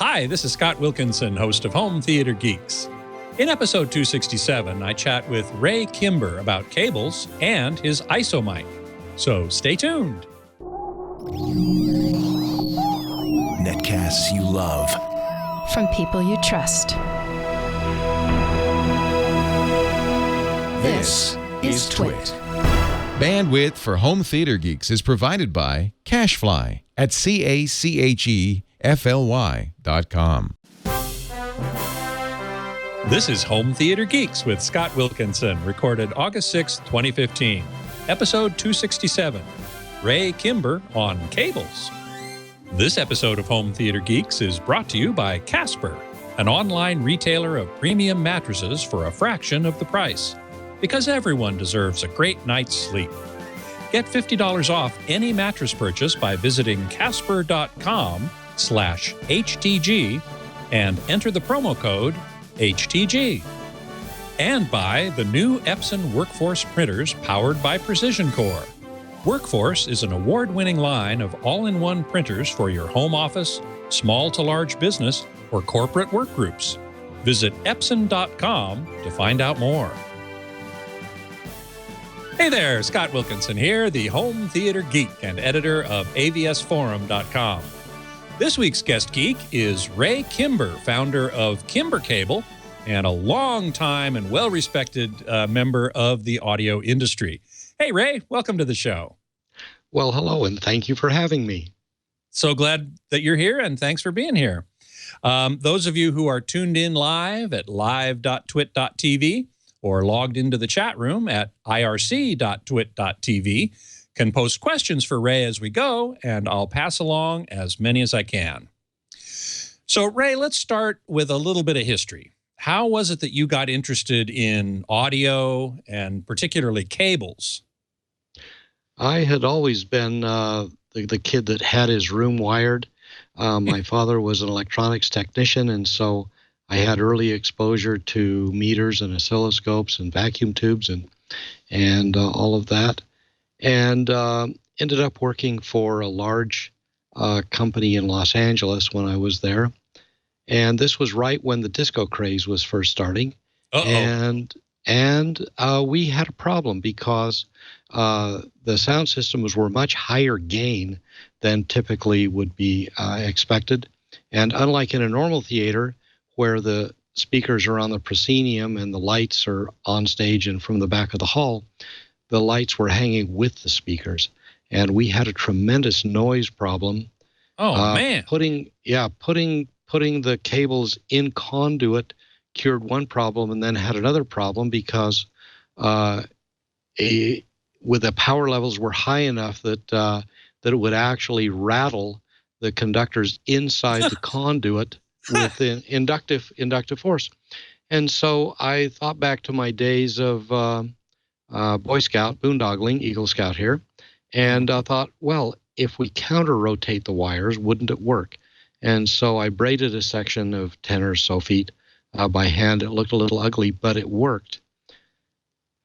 Hi, this is Scott Wilkinson, host of Home Theater Geeks. In episode 267, I chat with Ray Kimber about cables and his isomike. So stay tuned. Netcasts you love. From people you trust. This is Twit. Bandwidth for Home Theater Geeks is provided by CacheFly at CacheFly.com. This is Home Theater Geeks with Scott Wilkinson, recorded August 6, 2015. Episode 267, Ray Kimber on cables. This episode of Home Theater Geeks is brought to you by Casper, an online retailer of premium mattresses for a fraction of the price. Because everyone deserves a great night's sleep. Get $50 off any mattress purchase by visiting casper.com/HTG and enter the promo code HTG. And by the new Epson Workforce printers powered by Precision Core. Workforce is an award-winning line of all-in-one printers for your home office, small to large business, or corporate work groups. Visit Epson.com to find out more. Hey there, Scott Wilkinson here, the Home Theater Geek and editor of avsforum.com. This week's guest geek is Ray Kimber, founder of Kimber Cable and a long-time and well-respected member of the audio industry. Hey, Ray, welcome to the show. Well, hello, and thank you for having me. So glad that you're here, and thanks for being here. Those of you who are tuned in live at live.twit.tv or logged into the chat room at irc.twit.tv can post questions for Ray as we go, and I'll pass along as many as I can. So, Ray, let's start with a little bit of history. How was it that you got interested in audio and particularly cables? I had always been the kid that had his room wired. My father was an electronics technician, and so I had early exposure to meters and oscilloscopes and vacuum tubes and all of that, and ended up working for a large company in Los Angeles when I was there. And this was right when the disco craze was first starting. And we had a problem because the sound systems were much higher gain than typically would be expected. And unlike in a normal theater, where the speakers are on the proscenium and the lights are on stage and from the back of the hall, the lights were hanging with the speakers. And we had a tremendous noise problem. Oh, man. Putting the cables in conduit cured one problem and then had another problem because with the power levels were high enough that it would actually rattle the conductors inside the conduit with the inductive force. And so I thought back to my days of Boy Scout, boondoggling, Eagle Scout here, and I thought, well, if we counter-rotate the wires, wouldn't it work? And so I braided a section of 10 or so feet by hand. It looked a little ugly, but it worked.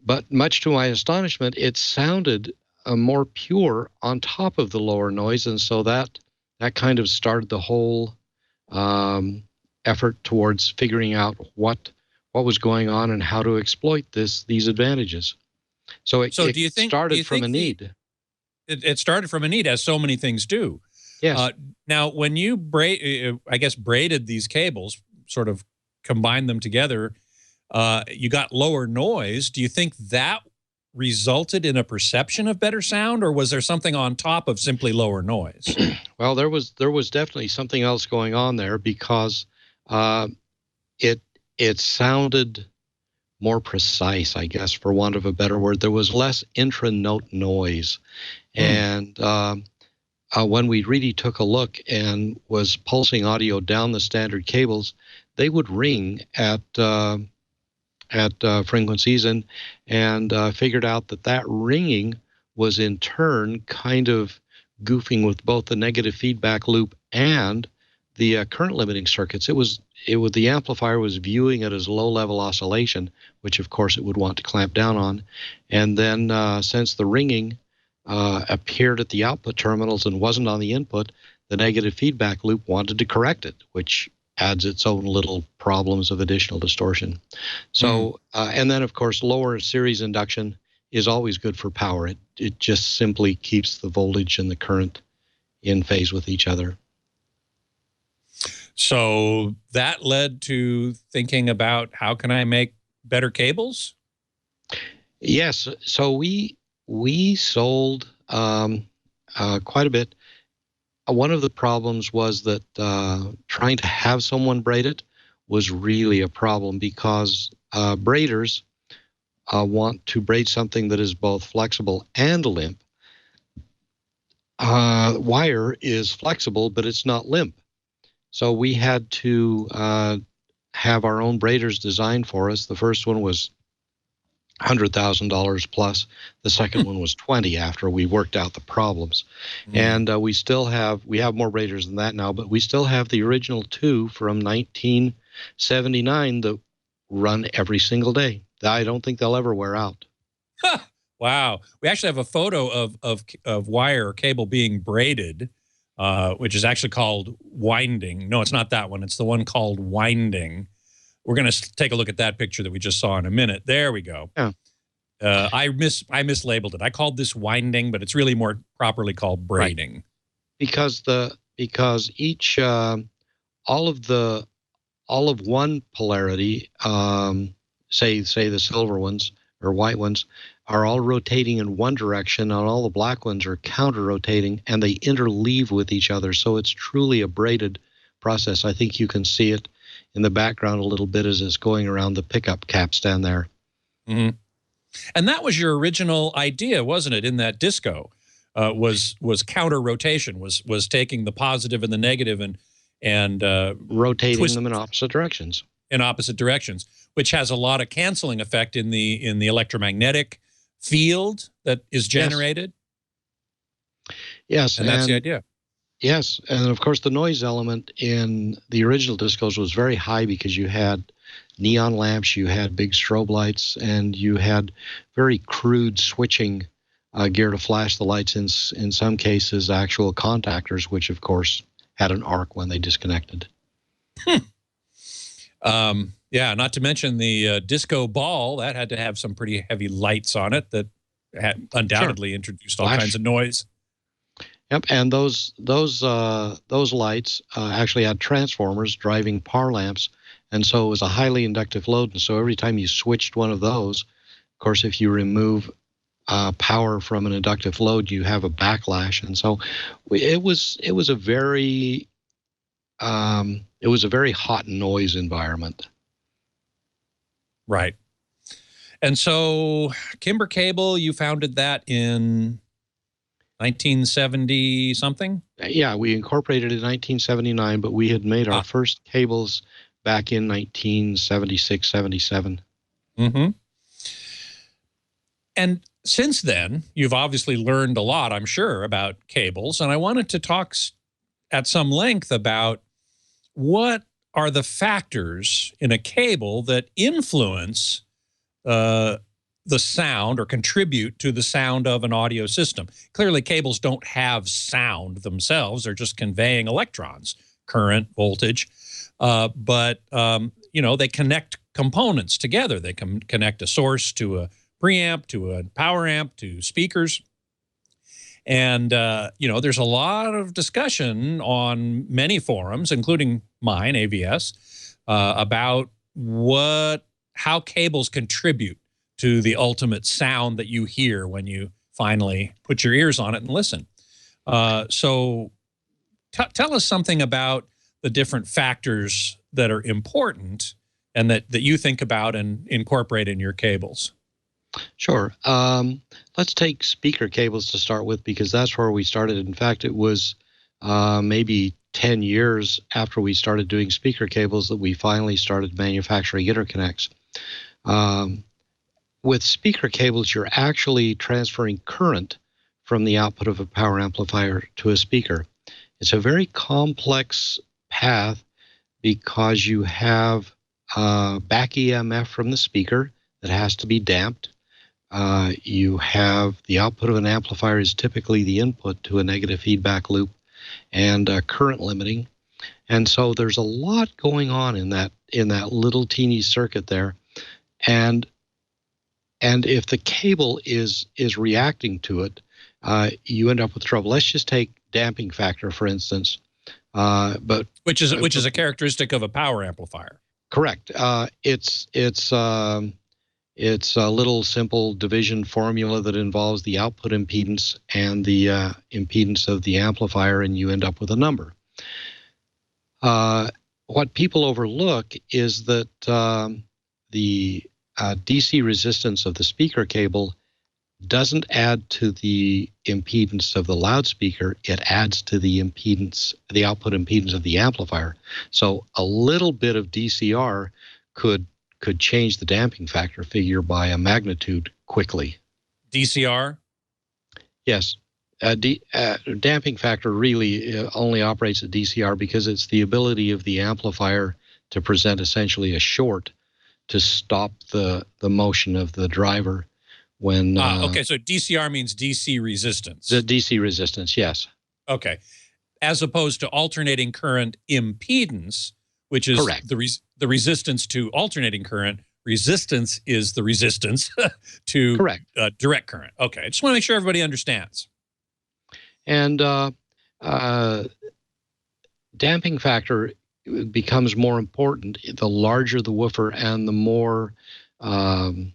But much to my astonishment, it sounded more pure on top of the lower noise, and so that kind of started the whole effort towards figuring out what was going on and how to exploit these advantages. So it started from a need. It started from a need, as so many things do. Yes. Now, when you braided these cables, sort of combined them together, you got lower noise. Do you think that resulted in a perception of better sound, or was there something on top of simply lower noise? Well, there was definitely something else going on there because it sounded more precise, I guess, for want of a better word. There was less intra-note noise. And when we really took a look and was pulsing audio down the standard cables, they would ring at frequencies and figured out that ringing was in turn kind of goofing with both the negative feedback loop and the current limiting circuits. The amplifier was viewing it as low-level oscillation, which of course it would want to clamp down on. And then since the ringing appeared at the output terminals and wasn't on the input, the negative feedback loop wanted to correct it, which adds its own little problems of additional distortion. So, and then of course, lower series induction is always good for power. It just simply keeps the voltage and the current in phase with each other. So that led to thinking about how can I make better cables? Yes. So we sold quite a bit. One of the problems was that trying to have someone braid it was really a problem, because braiders want to braid something that is both flexible and limp. Wire is flexible, but it's not limp. So we had to have our own braiders designed for us. The first one was $100,000 plus. The second one was 20 after we worked out the problems. And we have more braiders than that now, but we still have the original two from 1979 that run every single day. I don't think they'll ever wear out. Wow. We actually have a photo of wire or cable being braided, which is actually called winding. No, it's not that one. It's the one called winding. We're going to take a look at that picture that we just saw in a minute. There we go. Yeah. I mislabeled it. I called this winding, but it's really more properly called braiding. Right. Because each all of one polarity, say the silver ones or white ones, are all rotating in one direction, and all the black ones are counter-rotating, and they interleave with each other. So it's truly a braided process. I think you can see it in the background a little bit as it's going around the pickup capstan there. Mm-hmm. And that was your original idea, wasn't it, in that disco? Was counter-rotation, was taking the positive and the negative and rotating them in opposite directions. In opposite directions, which has a lot of canceling effect in the electromagnetic field that is generated. Yes, and that's the idea. Yes, and of course the noise element in the original discos was very high because you had neon lamps, you had big strobe lights, and you had very crude switching gear to flash the lights, in some cases actual contactors, which of course had an arc when they disconnected. Yeah, not to mention the disco ball, that had to have some pretty heavy lights on it that had undoubtedly introduced all kinds of noise. Yep, and those lights actually had transformers driving power lamps, and so it was a highly inductive load. And so every time you switched one of those, of course, if you remove power from an inductive load, you have a backlash. And so it was a very hot noise environment. Right. And so Kimber Cable, you founded that in 1970 something? Yeah, we incorporated in 1979, but we had made our first cables back in 1976, 77. Mm-hmm. And since then, you've obviously learned a lot, I'm sure, about cables. And I wanted to talk at some length about what are the factors in a cable that influence the sound or contribute to the sound of an audio system. Clearly, cables don't have sound themselves. They're just conveying electrons, current, voltage. But they connect components together. They can connect a source to a preamp, to a power amp, to speakers. And, there's a lot of discussion on many forums, including mine, AVS, about how cables contribute to the ultimate sound that you hear when you finally put your ears on it and listen. So tell us something about the different factors that are important and that you think about and incorporate in your cables. Sure. Let's take speaker cables to start with, because that's where we started. In fact, it was maybe 10 years after we started doing speaker cables that we finally started manufacturing interconnects. With speaker cables, you're actually transferring current from the output of a power amplifier to a speaker. It's a very complex path because you have back EMF from the speaker that has to be damped. You have the output of an amplifier is typically the input to a negative feedback loop. and current limiting. And so there's a lot going on in that little teeny circuit there. And if the cable is reacting to it, you end up with trouble. Let's just take damping factor, for instance. But which is a characteristic of a power amplifier. Correct. It's a little simple division formula that involves the output impedance and the impedance of the amplifier, and you end up with a number. What people overlook is that the DC resistance of the speaker cable doesn't add to the impedance of the loudspeaker. It adds to the impedance, the output impedance of the amplifier. So a little bit of DCR could change the damping factor figure by a magnitude quickly. DCR? Yes. Damping factor really only operates at DCR because it's the ability of the amplifier to present essentially a short to stop the motion of the driver when... okay, so DCR means DC resistance. The DC resistance, yes. Okay. As opposed to alternating current impedance, which is correct. The resistance to alternating current. Resistance is the resistance to correct. Direct current. Okay, I just want to make sure everybody understands. And damping factor becomes more important the larger the woofer and the more with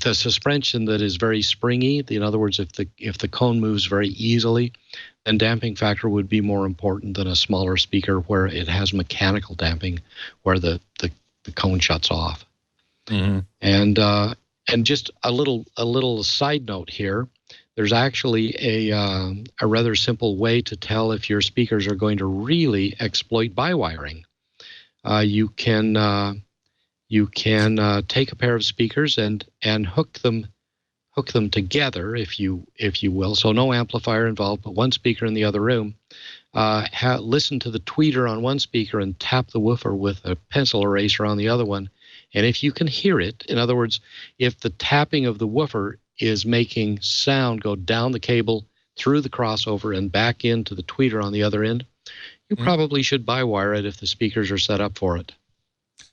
a suspension that is very springy. In other words, if the cone moves very easily, then damping factor would be more important than a smaller speaker where it has mechanical damping, where the cone shuts off. Mm-hmm. And just a little side note here. There's actually a rather simple way to tell if your speakers are going to really exploit biwiring. You can take a pair of speakers and hook them together, if you will. So no amplifier involved, but one speaker in the other room. Listen to the tweeter on one speaker and tap the woofer with a pencil eraser on the other one. And if you can hear it, in other words, if the tapping of the woofer is making sound go down the cable, through the crossover, and back into the tweeter on the other end, you probably should bi-wire it if the speakers are set up for it.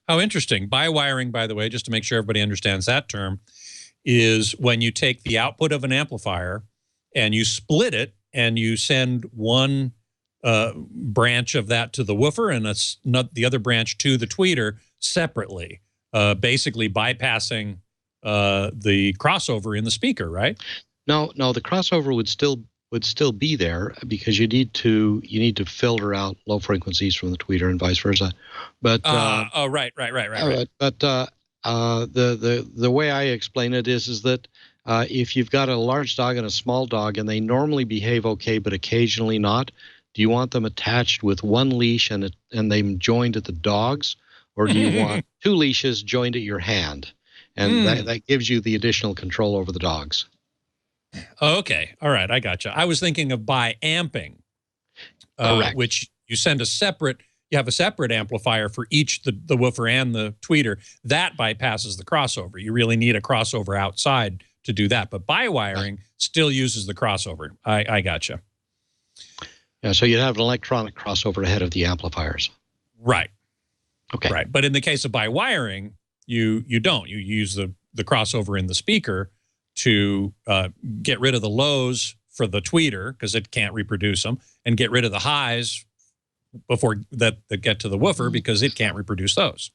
How interesting. Bi-wiring, by the way, just to make sure everybody understands that term, is when you take the output of an amplifier and you split it and you send one branch of that to the woofer and the other branch to the tweeter separately, basically bypassing the crossover in the speaker, right? No, the crossover would still be there because you need to filter out low frequencies from the tweeter and vice versa. But right. But the way I explain it is that if you've got a large dog and a small dog and they normally behave okay but occasionally not, do you want them attached with one leash and them joined at the dogs, or do you want two leashes joined at your hand? And that gives you the additional control over the dogs. Okay. All right. I gotcha. I was thinking of bi-amping, which you have a separate amplifier for each, the woofer and the tweeter. That bypasses the crossover. You really need a crossover outside to do that. But bi-wiring still uses the crossover. I gotcha. Yeah, so you'd have an electronic crossover ahead of the amplifiers. Right. Okay. Right. But in the case of bi-wiring, you don't. You use the crossover in the speaker to get rid of the lows for the tweeter because it can't reproduce them, and get rid of the highs before that get to the woofer because it can't reproduce those.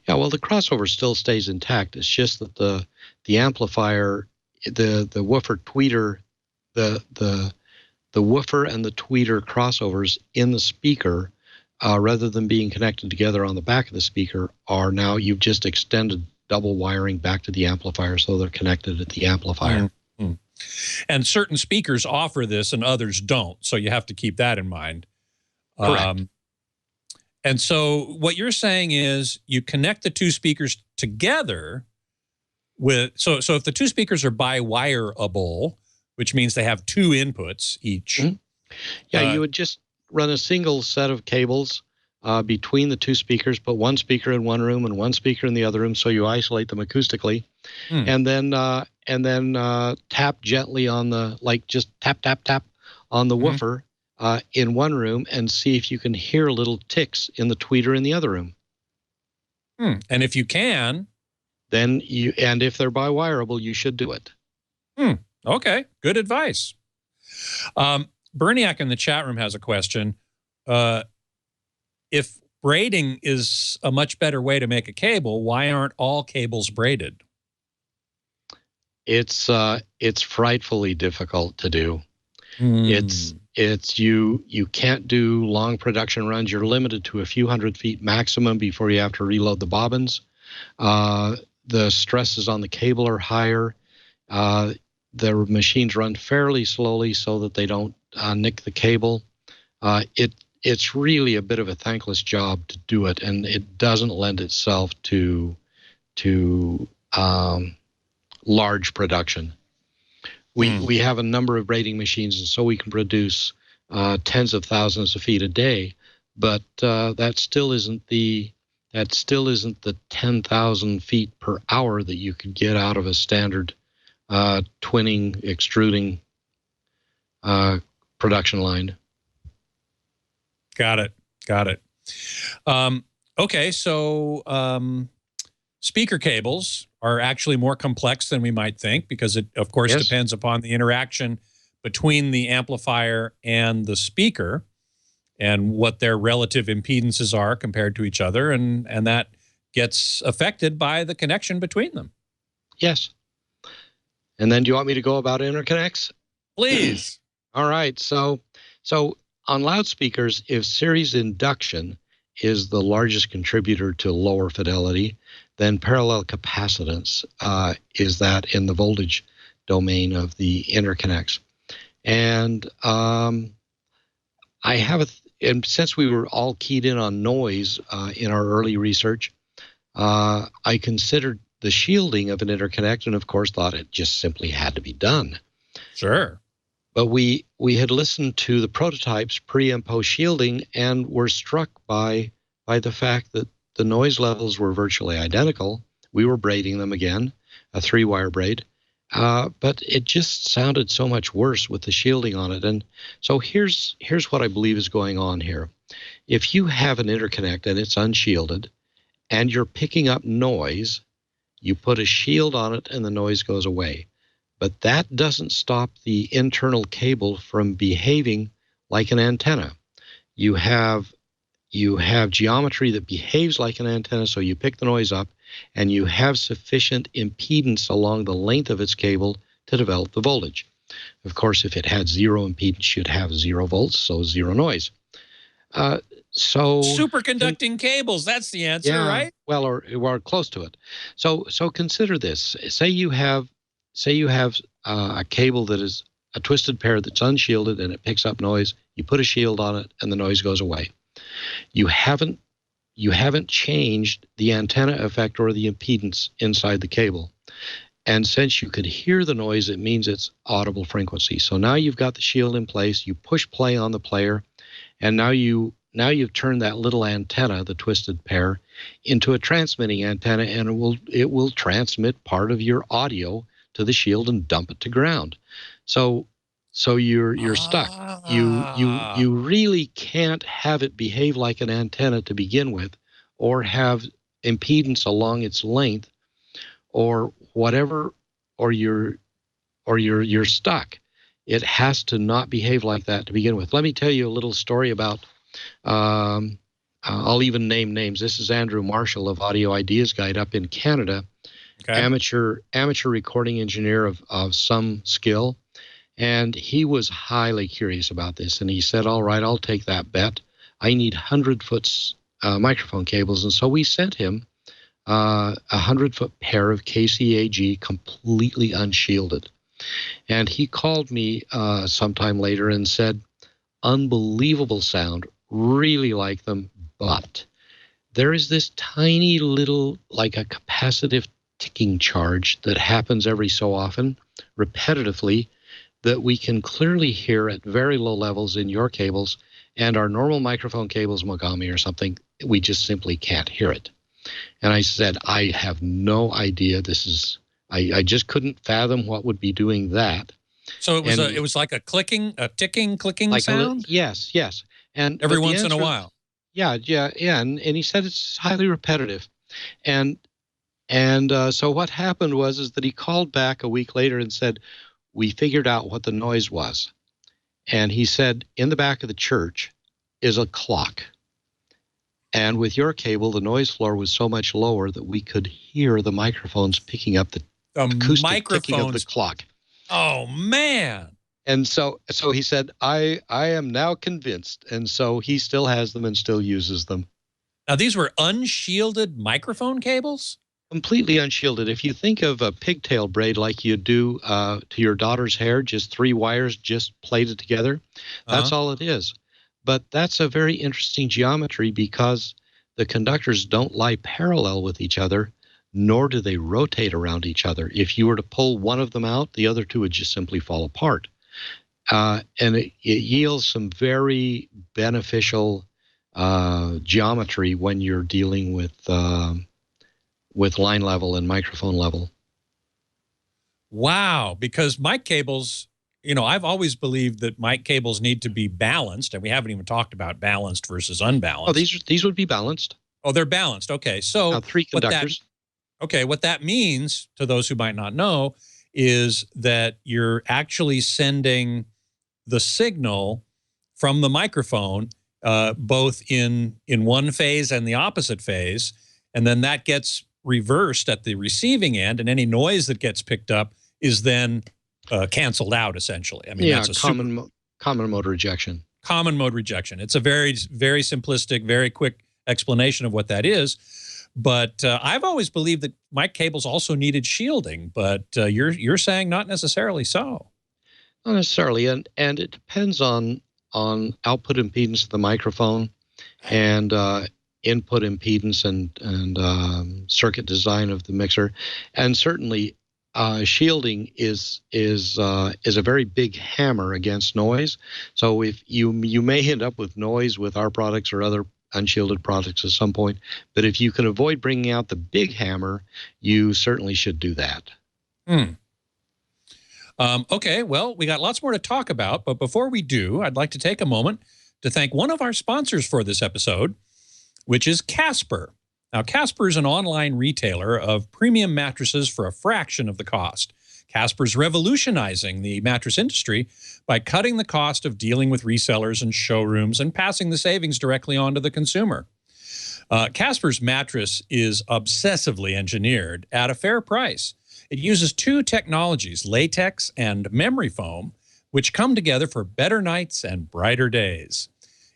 Yeah, well, the crossover still stays intact. It's just that the amplifier, the woofer tweeter, the woofer and the tweeter crossovers in the speaker, rather than being connected together on the back of the speaker, are now you've just extended double wiring back to the amplifier so they're connected at the amplifier. Mm-hmm. And certain speakers offer this and others don't, so you have to keep that in mind. Correct. And so what you're saying is you connect the two speakers together with, so if the two speakers are bi-wireable, which means they have two inputs each. Mm-hmm. Yeah, you would just run a single set of cables between the two speakers, put one speaker in one room and one speaker in the other room, so you isolate them acoustically, and then tap gently on just tap on the Mhm. woofer in one room and see if you can hear little ticks in the tweeter in the other room. And if you can, And if they're bi-wireable, you should do it. Okay, good advice. Berniak in the chat room has a question. If braiding is a much better way to make a cable, why aren't all cables braided? It's frightfully difficult to do. Mm. You can't do long production runs. You're limited to a few hundred feet maximum before you have to reload the bobbins. The stresses on the cable are higher. The machines run fairly slowly so that they don't nick the cable. It's really a bit of a thankless job to do it, and it doesn't lend itself to large production. We have a number of braiding machines, and so we can produce tens of thousands of feet a day, but that still isn't the 10,000 feet per hour that you could get out of a standard twinning, extruding production line. Got it. Okay, so speaker cables are actually more complex than we might think, because it, of course, Yes. depends upon the interaction between the amplifier and the speaker and what their relative impedances are compared to each other, and that gets affected by the connection between them. Yes. And then do you want me to go about interconnects? Please. All right. So on loudspeakers, if series induction is the largest contributor to lower fidelity, then parallel capacitance is that in the voltage domain of the interconnects. And and since we were all keyed in on noise in our early research, I considered the shielding of an interconnect, and of course thought it just simply had to be done. Sure. But we had listened to the prototypes pre and post shielding and were struck by the fact that the noise levels were virtually identical. We were braiding them again, a 3-wire braid, but it just sounded so much worse with the shielding on it. And so here's what I believe is going on here. If you have an interconnect and it's unshielded and you're picking up noise, you put a shield on it and the noise goes away. But that doesn't stop the internal cable from behaving like an antenna. You have geometry that behaves like an antenna, so you pick the noise up, and you have sufficient impedance along the length of its cable to develop the voltage. Of course, if it had zero impedance, you'd have 0 volts, so 0 noise. Superconducting cables, that's the answer, right? Well, or close to it. So consider this. Say you have a cable that is a twisted pair that's unshielded and it picks up noise. You put a shield on it and the noise goes away. You haven't changed the antenna effect or the impedance inside the cable. And since you could hear the noise, it means it's audible frequency. So now you've got the shield in place, you push play on the player, and now you've turned that little antenna, the twisted pair, into a transmitting antenna, and it will transmit part of your audio to the shield and dump it to ground. So you're stuck. You really can't have it behave like an antenna to begin with, or have impedance along its length, or whatever, or you're stuck. It has to not behave like that to begin with. Let me tell you a little story about. I'll even name names. This is Andrew Marshall of Audio Ideas Guide up in Canada. Okay. Amateur recording engineer of some skill. And he was highly curious about this. And he said, all right, I'll take that bet. I need 100-foot microphone cables. And so we sent him a 100-foot pair of KCAG completely unshielded. And he called me sometime later and said, unbelievable sound, really like them, but there is this tiny little, like a capacitive ticking charge that happens every so often, repetitively, that we can clearly hear at very low levels in your cables, and our normal microphone cables, Mogami or something, we just simply can't hear it. And I said, I have no idea. I just couldn't fathom what would be doing that. So And it was like a clicking like sound yes, yes. And every but the once in a answer, while. yeah, yeah, yeah. And he said it's highly repetitive. And so what happened was is that he called back a week later and said, we figured out what the noise was. And he said, in the back of the church is a clock. And with your cable, the noise floor was so much lower that we could hear the microphones picking up the acoustic ticking of the clock. Oh, man. And so he said, I am now convinced. And so he still has them and still uses them. Now, these were unshielded microphone cables? Completely unshielded. If you think of a pigtail braid like you do to your daughter's hair, just 3 wires just plaited together, that's all it is. But that's a very interesting geometry because the conductors don't lie parallel with each other, nor do they rotate around each other. If you were to pull one of them out, the other two would just simply fall apart. And it yields some very beneficial geometry when you're dealing with line level and microphone level. Wow, because mic cables, you know, I've always believed that mic cables need to be balanced, and we haven't even talked about balanced versus unbalanced. Oh, these would be balanced. Oh, they're balanced. Okay, so 3 conductors. What that means to those who might not know is that you're actually sending the signal from the microphone both in one phase and the opposite phase, and then that gets reversed at the receiving end, and any noise that gets picked up is then canceled out, essentially. I mean, yeah, that's a common mode rejection. Common mode rejection. It's a very, very simplistic, very quick explanation of what that is. But I've always believed that mic cables also needed shielding, but you're saying not necessarily so. Not necessarily, and it depends on output impedance of the microphone and input impedance and circuit design of the mixer, and certainly shielding is a very big hammer against noise. So if you may end up with noise with our products or other unshielded products at some point, but if you can avoid bringing out the big hammer, you certainly should do that. Okay, well, we got lots more to talk about, but before we do, I'd like to take a moment to thank one of our sponsors for this episode, which is Casper. Now, Casper is an online retailer of premium mattresses for a fraction of the cost. Casper's revolutionizing the mattress industry by cutting the cost of dealing with resellers and showrooms and passing the savings directly on to the consumer. Casper's mattress is obsessively engineered at a fair price. It uses 2 technologies, latex and memory foam, which come together for better nights and brighter days.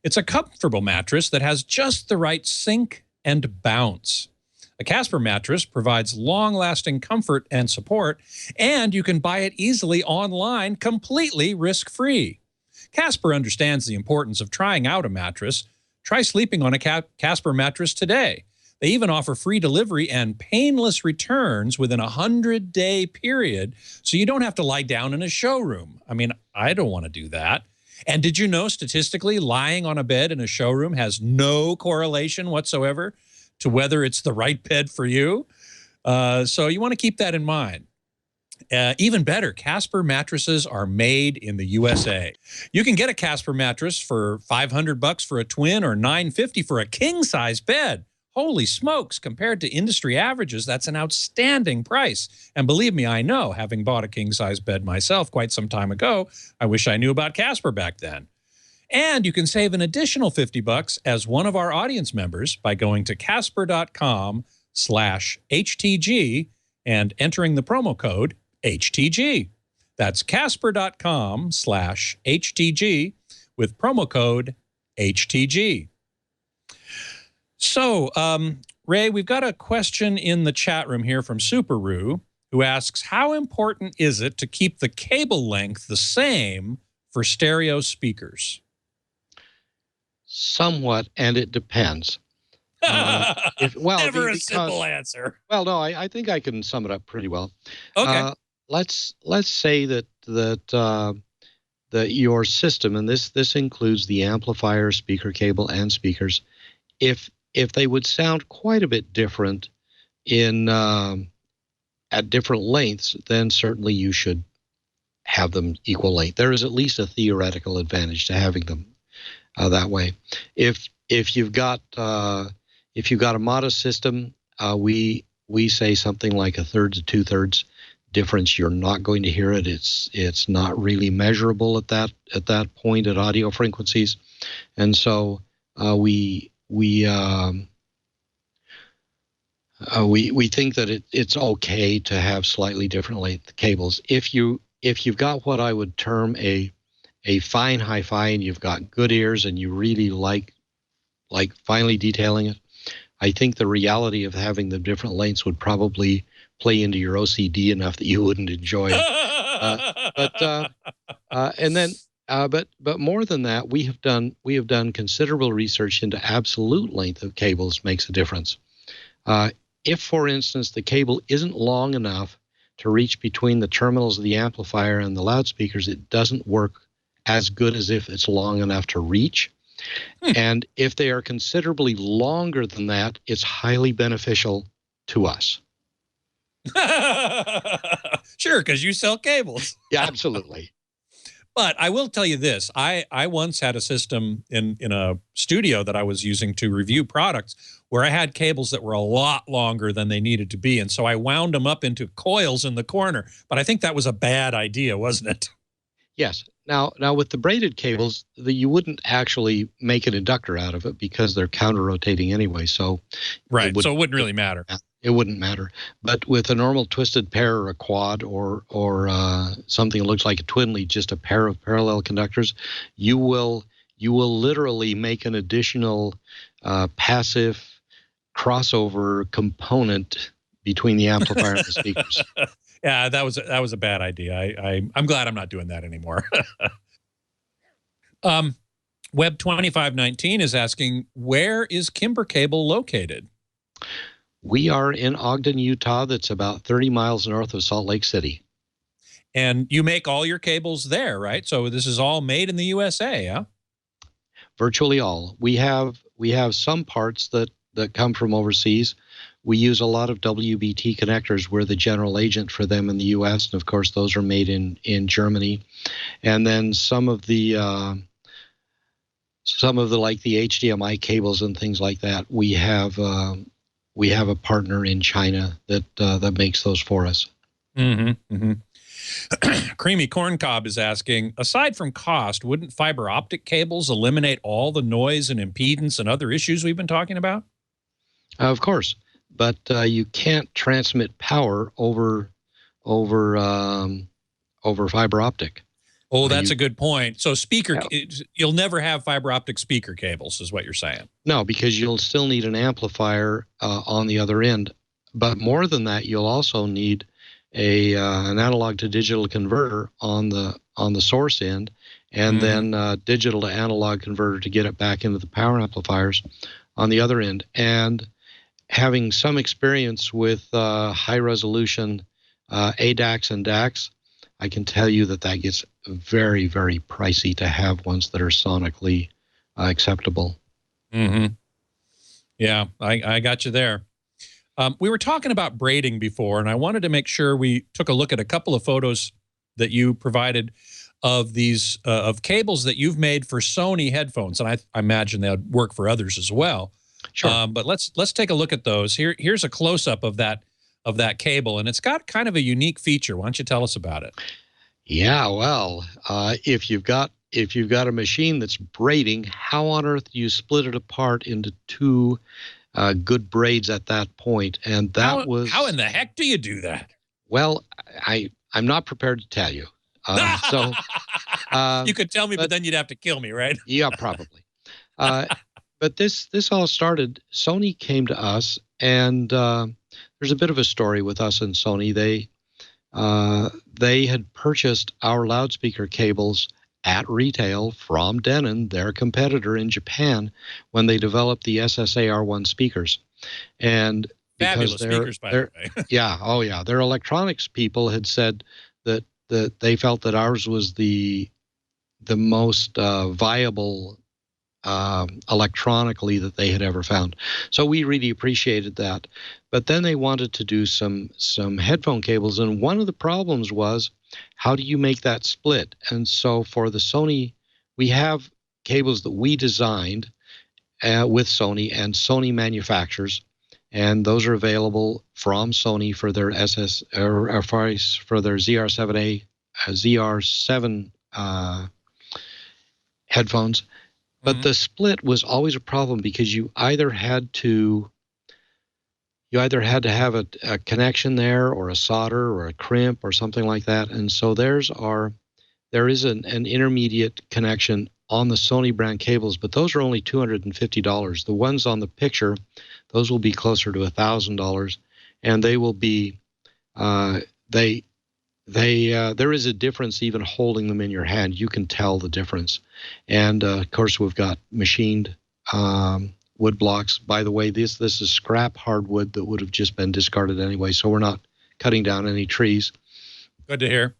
It's a comfortable mattress that has just the right sink and bounce. A Casper mattress provides long-lasting comfort and support, and you can buy it easily online, completely risk-free. Casper understands the importance of trying out a mattress. Try sleeping on a Casper mattress today. They even offer free delivery and painless returns within a 100-day period, so you don't have to lie down in a showroom. I mean, I don't want to do that. And did you know, statistically, lying on a bed in a showroom has no correlation whatsoever to whether it's the right bed for you? So you want to keep that in mind. Even better, Casper mattresses are made in the USA. You can get a Casper mattress for $500 for a twin or $950 for a king-size bed. Holy smokes, compared to industry averages, that's an outstanding price. And believe me, I know, having bought a king-size bed myself quite some time ago, I wish I knew about Casper back then. And you can save an additional $50 as one of our audience members by going to casper.com/HTG and entering the promo code HTG. That's casper.com/HTG with promo code HTG. So, Ray, we've got a question in the chat room here from Superru, who asks, how important is it to keep the cable length the same for stereo speakers? Somewhat, and it depends. Never a simple answer. Well, no, I think I can sum it up pretty well. Okay. Let's say that your system, and this includes the amplifier, speaker cable, and speakers, if they would sound quite a bit different at different lengths, then certainly you should have them equal length. There is at least a theoretical advantage to having them that way. If you've got a modest system, we say something like 1/3 to 2/3 difference. You're not going to hear it. It's not really measurable at that point at audio frequencies, and so we think that it's okay to have slightly different length cables. If you've got what I would term a fine hi-fi, and you've got good ears and you really like finely detailing it, I think the reality of having the different lengths would probably play into your OCD enough that you wouldn't enjoy it. But more than that, we have done considerable research into absolute length of cables makes a difference. If, for instance, the cable isn't long enough to reach between the terminals of the amplifier and the loudspeakers, it doesn't work as good as if it's long enough to reach. And if they are considerably longer than that, it's highly beneficial to us. Sure, because you sell cables. Yeah, absolutely. But I will tell you this. I once had a system in a studio that I was using to review products where I had cables that were a lot longer than they needed to be. And so I wound them up into coils in the corner. But I think that was a bad idea, wasn't it? Yes. Now with the braided cables, you wouldn't actually make an inductor out of it because they're counter-rotating anyway. So right. So it wouldn't really matter. It wouldn't matter. But with a normal twisted pair or a quad or something that looks like a twin lead, just a pair of parallel conductors, you will literally make an additional passive crossover component between the amplifier and the speakers. Yeah, that was a bad idea. I'm glad I'm not doing that anymore. Web 2519 is asking, where is Kimber Cable located? We are in Ogden, Utah. That's about 30 miles north of Salt Lake City. And you make all your cables there, right? So this is all made in the USA, huh? Virtually all. We have some parts that come from overseas. We use a lot of WBT connectors. We're the general agent for them in the U.S., and of course, those are made in Germany. And then some of the like the HDMI cables and things like that, we have a partner in China that makes those for us. Mm-hmm. Mm-hmm. Creamy Corncob is asking, aside from cost, wouldn't fiber optic cables eliminate all the noise and impedance and other issues we've been talking about? Of course, but you can't transmit power over fiber optic. Oh, that's a good point. So you'll never have fiber optic speaker cables, is what you're saying. No, because you'll still need an amplifier on the other end. But more than that, you'll also need an analog to digital converter on the source end, and then digital to analog converter to get it back into the power amplifiers on the other end. And having some experience with high resolution ADACs and DACs, I can tell you that gets very, very pricey to have ones that are sonically acceptable. Mm-hmm. Yeah, I got you there. We were talking about braiding before, and I wanted to make sure we took a look at a couple of photos that you provided of these of cables that you've made for Sony headphones, and I imagine they would work for others as well. Sure. But let's take a look at those. Here's a close-up of that cable, and it's got kind of a unique feature. Why don't you tell us about it? Yeah, well, if you've got a machine that's braiding, how on earth do you split it apart into two good braids at that point? And how in the heck do you do that? Well, I'm not prepared to tell you. You could tell me, but then you'd have to kill me, right? Yeah, probably. But this all started. Sony came to us, and there's a bit of a story with us and Sony. They had purchased our loudspeaker cables at retail from Denon, their competitor in Japan, when they developed the SSA-R1 speakers. And fabulous speakers, by the way. Yeah, their electronics people had said that they felt that ours was the most viable electronically that they had ever found. So we really appreciated that. But then they wanted to do some headphone cables, and one of the problems was, how do you make that split? And so for the Sony, we have cables that we designed with Sony, and Sony manufactures, and those are available from Sony for their for their ZR7A, ZR7 headphones. But the split was always a problem because you either had to have a connection there, or a solder, or a crimp, or something like that. And so there is an intermediate connection on the Sony brand cables, but those are only $250. The ones on the picture, those will be closer to $1,000, and they will be there is a difference even holding them in your hand. You can tell the difference. And of course, we've got machined wood blocks. By the way, this is scrap hardwood that would have just been discarded anyway, so we're not cutting down any trees. Good to hear.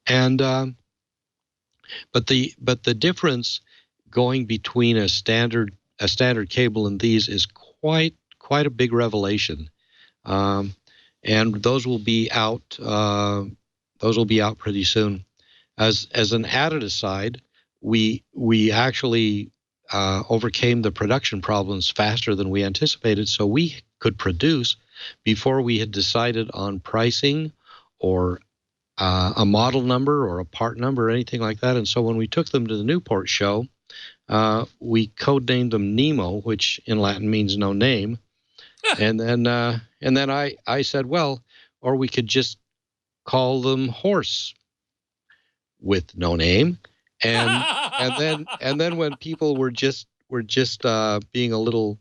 And but the difference going between a standard cable and these is quite a big revelation. And those will be out. Those will be out pretty soon. As an added aside, we actually overcame the production problems faster than we anticipated, so we could produce before we had decided on pricing or a model number or a part number or anything like that. And so when we took them to the Newport show, we codenamed them Nemo, which in Latin means no name. And then I said, well, or we could just call them Horse with no name. And then when people were just being a little,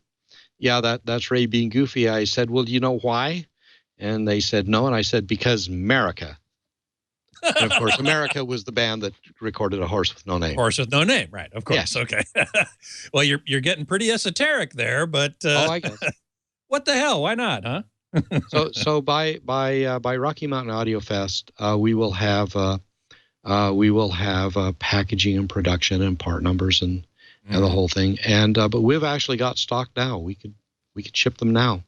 that's Ray being goofy, I said, well, do you know why? And they said no, and I said, because America. And of course, America was the band that recorded A Horse with No Name. Horse with No Name, right? Of course. Yes. Okay. Well, you're getting pretty esoteric there, but I guess. What the hell? Why not, huh? So by Rocky Mountain Audio Fest, we will have packaging and production and part numbers and the whole thing. And but we've actually got stock now. We could ship them now.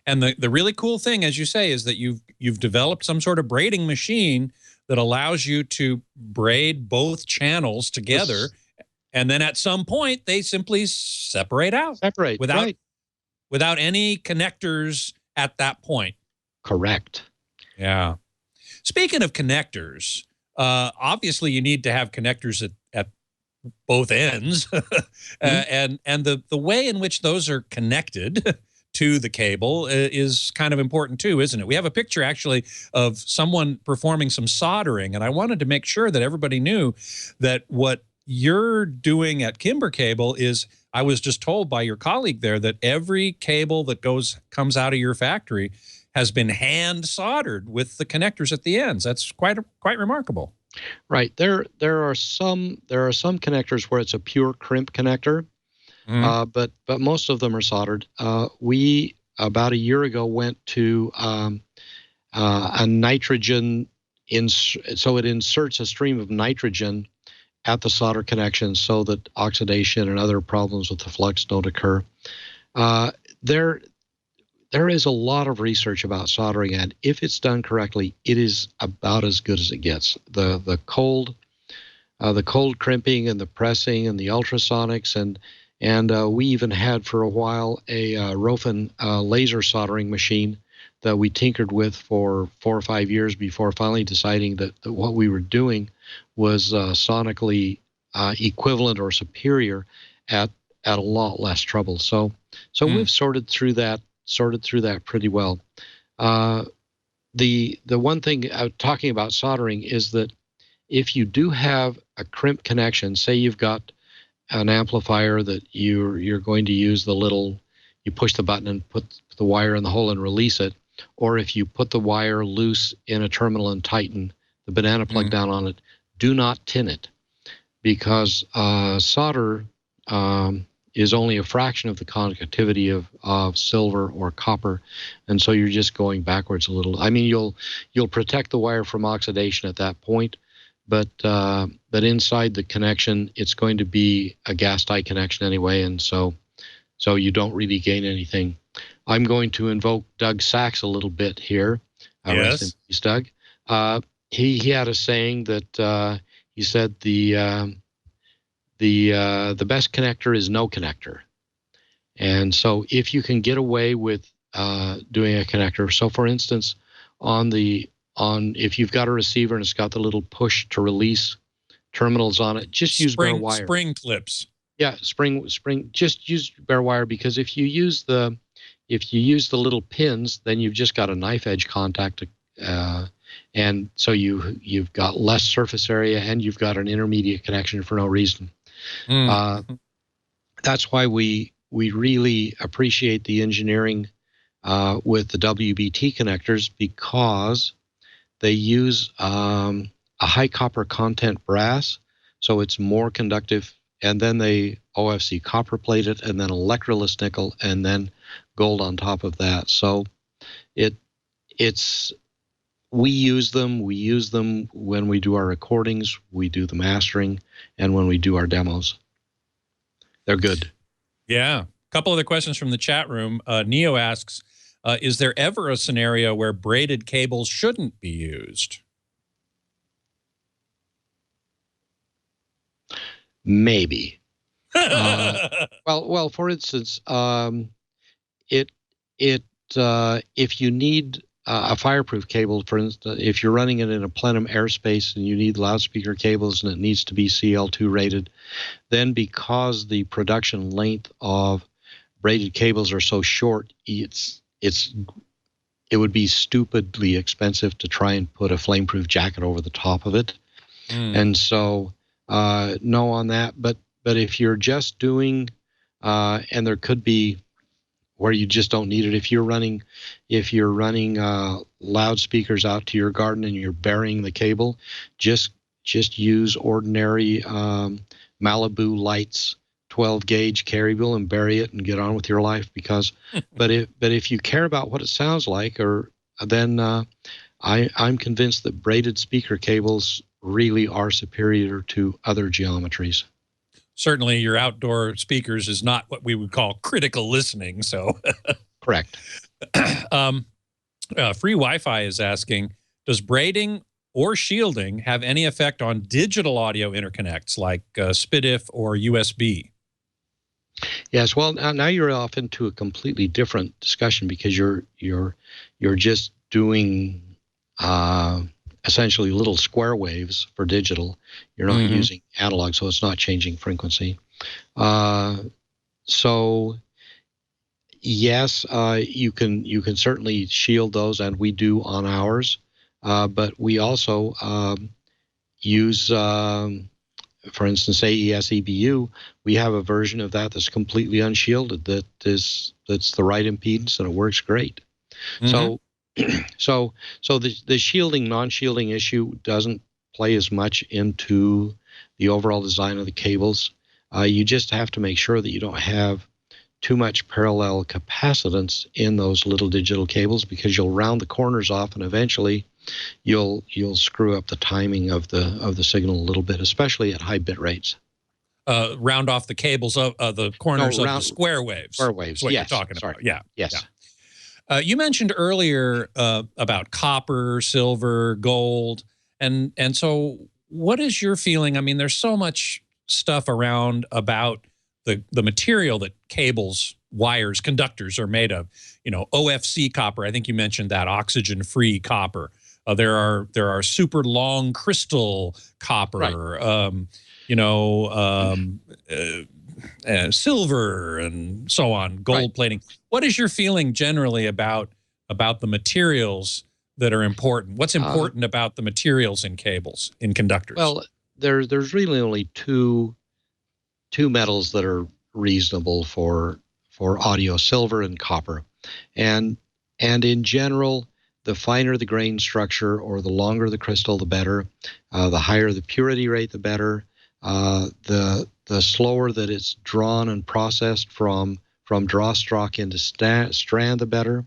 And the really cool thing, as you say, is that you've developed some sort of braiding machine that allows you to braid both channels together, yes. And then at some point they simply separate out. Without any connectors at that point. Correct. Yeah. Speaking of connectors, obviously you need to have connectors at both ends, and the way in which those are connected to the cable is kind of important too, isn't it? We have a picture actually of someone performing some soldering, and I wanted to make sure that everybody knew that what you're doing at Kimber Cable is, I was just told by your colleague there that every cable that comes out of your factory has been hand soldered with the connectors at the ends. That's quite remarkable. Right. There are some connectors where it's a pure crimp connector. But most of them are soldered. We about a year ago went to a nitrogen so it inserts a stream of nitrogen at the solder connection so that oxidation and other problems with the flux don't occur. There is a lot of research about soldering, and if it's done correctly, it is about as good as it gets. The cold crimping and the pressing and the ultrasonics and we even had for a while a Rofen laser soldering machine that we tinkered with for 4 or 5 years before finally deciding that what we were doing was sonically equivalent or superior at a lot less trouble. So we've sorted through that pretty well. The one thing talking about soldering is that if you do have a crimp connection, say you've got an amplifier that you're going to use you push the button and put the wire in the hole and release it, or if you put the wire loose in a terminal and tighten the banana plug down on it, do not tin it, because solder is only a fraction of the conductivity of silver or copper, and so you're just going backwards a little. I mean, you'll protect the wire from oxidation at that point, but inside the connection, it's going to be a gas tie connection anyway, and so you don't really gain anything. I'm going to invoke Doug Sachs a little bit here. Rest in peace, Doug. He had a saying that he said the best connector is no connector. And so if you can get away with doing a connector, so for instance, if you've got a receiver and it's got the little push to release terminals on it, just use bare wire. Spring clips. Yeah, spring. Just use bare wire, because if you use the little pins, then you've just got a knife edge contact, and so you've got less surface area, and you've got an intermediate connection for no reason. That's why we really appreciate the engineering with the WBT connectors, because they use a high copper content brass, so it's more conductive, and then they OFC copper plate it, and then electroless nickel, and then gold on top of that. So we use them when we do our recordings, we do the mastering, and when we do our demos. They're good. Yeah. A couple other questions from the chat room. Neo asks, is there ever a scenario where braided cables shouldn't be used? Maybe. Well, for instance, if you need a fireproof cable, for instance, if you're running it in a plenum airspace and you need loudspeaker cables and it needs to be CL2 rated, then because the production length of braided cables are so short, it would be stupidly expensive to try and put a flameproof jacket over the top of it. And so no on that. But if you're just doing, and there could be where you just don't need it. If you're running loudspeakers out to your garden and you're burying the cable, just use ordinary Malibu Lights 12 gauge carry wheel and bury it and get on with your life. Because, but if you care about what it sounds like, then I'm convinced that braided speaker cables really are superior to other geometries. Certainly your outdoor speakers is not what we would call critical listening. So correct. Free Wi-Fi is asking, does braiding or shielding have any effect on digital audio interconnects like SPDIF or USB? Yes, well, now you're off into a completely different discussion, because you're just doing essentially little square waves for digital. You're not using analog, so it's not changing frequency. So yes, you can certainly shield those, and we do on ours. But we also use, for instance, AES EBU. We have a version of that that's completely unshielded. That's the right impedance, and it works great. So the shielding, non-shielding issue doesn't play as much into the overall design of the cables. You just have to make sure that you don't have too much parallel capacitance in those little digital cables, because you'll round the corners off, and eventually you'll screw up the timing of the signal a little bit, especially at high bit rates. Round off the cables of the corners of the square waves. Square waves. That's what yes. you're talking about. Yeah. Yes. Yeah. You mentioned earlier about copper, silver, gold, and so what is your feeling? I mean, there's so much stuff around about the material that cables, wires, conductors are made of. You know, OFC copper. I think you mentioned that, oxygen-free copper. There are super long crystal copper. Right. Silver and so on, gold plating. What is your feeling generally about the materials that are important? What's important about the materials in cables, in conductors? Well, there's really only two metals that are reasonable for audio: silver and copper. And in general, the finer the grain structure or the longer the crystal, the better. The higher the purity rate, the better. The slower that it's drawn and processed from draw stroke into strand, the better.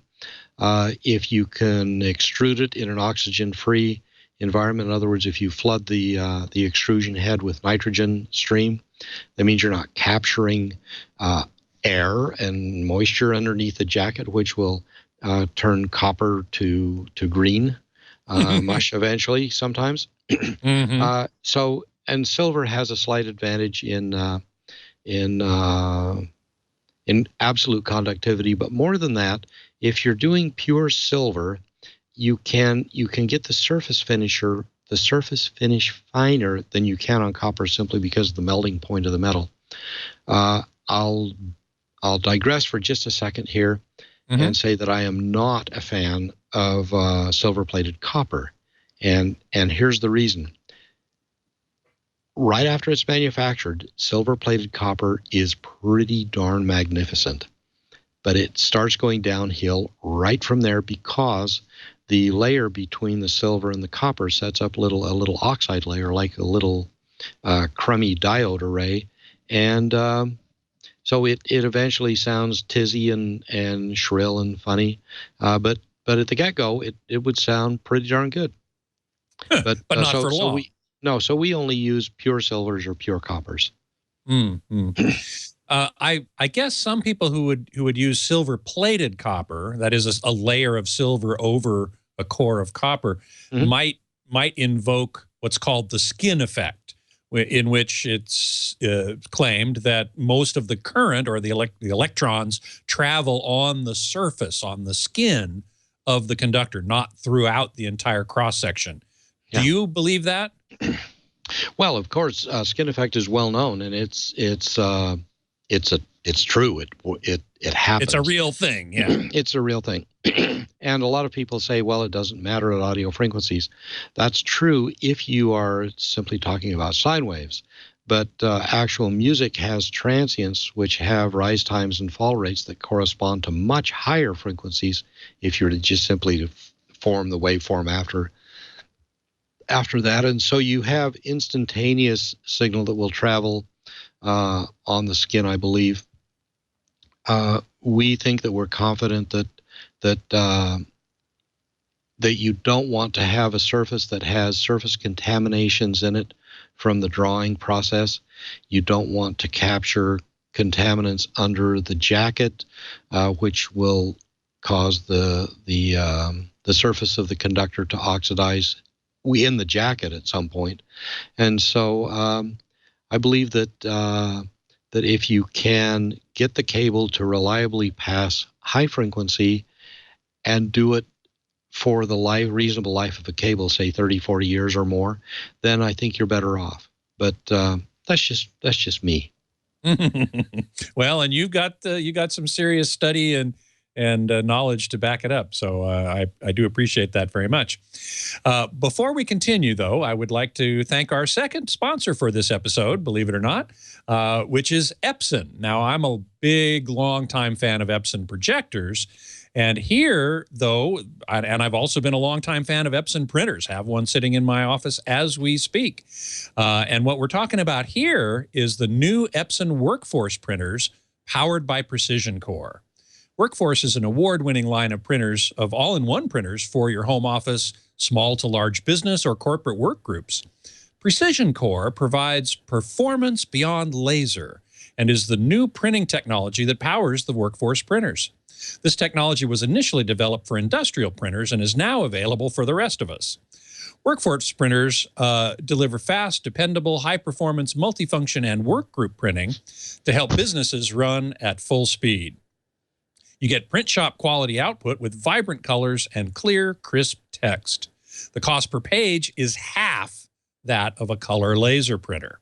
If you can extrude it in an oxygen-free environment. In other words, if you flood the extrusion head with nitrogen stream, that means you're not capturing air and moisture underneath the jacket, which will turn copper to green mush eventually sometimes. And silver has a slight advantage in absolute conductivity, but more than that, if you're doing pure silver, you can get the surface finish finer than you can on copper simply because of the melting point of the metal. I'll digress for just a second here and say that I am not a fan of silver-plated copper, and here's the reason. Right after it's manufactured, silver-plated copper is pretty darn magnificent, but it starts going downhill right from there because the layer between the silver and the copper sets up a little oxide layer, like a little crummy diode array, and so it eventually sounds tizzy and shrill and funny, but at the get-go, it would sound pretty darn good. But not for long. So we only use pure silvers or pure coppers. I guess some people who would use silver-plated copper, that is a layer of silver over a core of copper, might invoke what's called the skin effect, in which it's claimed that most of the current or the electrons travel on the surface, on the skin of the conductor, not throughout the entire cross-section. Yeah. Do you believe that? Well, of course, skin effect is well known, and it's true. It happens. It's a real thing. Yeah, it's a real thing. And a lot of people say, well, it doesn't matter at audio frequencies. That's true if you are simply talking about sine waves. But actual music has transients which have rise times and fall rates that correspond to much higher frequencies if you were to just simply to form the waveform after that. And so you have instantaneous signal that will travel on the skin, I believe. We think that we're confident that you don't want to have a surface that has surface contaminations in it from the drawing process. You don't want to capture contaminants under the jacket, which will cause the surface of the conductor to oxidize in the jacket at some point. And so I believe that if you can get the cable to reliably pass high frequency and do it for the reasonable life of a cable, say 30, 40 years or more, then I think you're better off. But that's just me. Well, and you got some serious study and knowledge to back it up. So I do appreciate that very much. Before we continue, though, I would like to thank our second sponsor for this episode, believe it or not, which is Epson. Now, I'm a big, longtime fan of Epson projectors. And here, though, and I've also been a longtime fan of Epson printers, have one sitting in my office as we speak. And what we're talking about here is the new Epson Workforce printers powered by Precision Core. Workforce is an award-winning line of printers, of all-in-one printers for your home office, small to large business, or corporate work groups. Precision Core provides performance beyond laser and is the new printing technology that powers the Workforce printers. This technology was initially developed for industrial printers and is now available for the rest of us. Workforce printers deliver fast, dependable, high-performance, multifunction, and workgroup printing to help businesses run at full speed. You get print shop quality output with vibrant colors and clear, crisp text. The cost per page is half that of a color laser printer.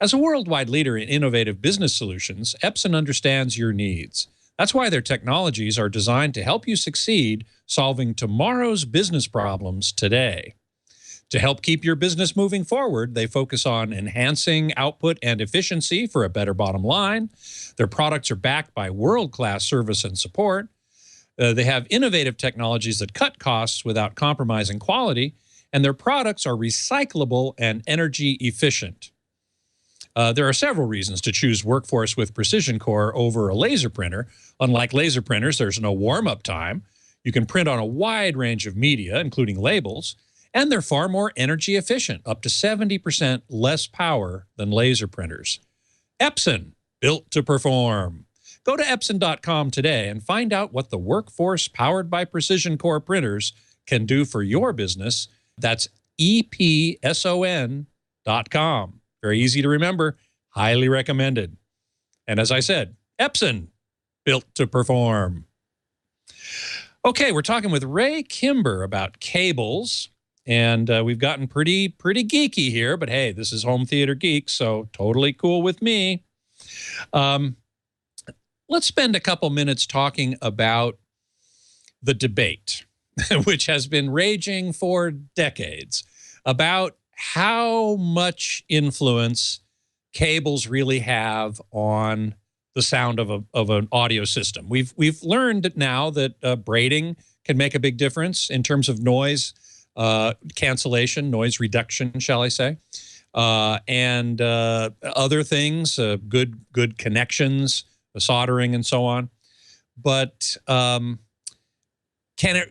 As a worldwide leader in innovative business solutions, Epson understands your needs. That's why their technologies are designed to help you succeed solving tomorrow's business problems today. To help keep your business moving forward, they focus on enhancing output and efficiency for a better bottom line. Their products are backed by world-class service and support. They have innovative technologies that cut costs without compromising quality, and their products are recyclable and energy efficient. There are several reasons to choose Workforce with Precision Core over a laser printer. Unlike laser printers, there's no warm-up time. You can print on a wide range of media, including labels, And they're far more energy efficient, up to 70% less power than laser printers. Epson, built to perform. Go to Epson.com today and find out what the workforce powered by Precision Core printers can do for your business. That's EPSON.com. Very easy to remember, highly recommended. And as I said, Epson, built to perform. Okay, we're talking with Ray Kimber about cables, and we've gotten pretty geeky here, but hey, this is Home Theater Geeks, so totally cool with me. Let's spend a couple minutes talking about the debate, which has been raging for decades, about how much influence cables really have on the sound of an audio system. We've learned now that braiding can make a big difference in terms of noise cancellation, noise reduction, shall I say, and other things, good connections, soldering, and so on. But can it?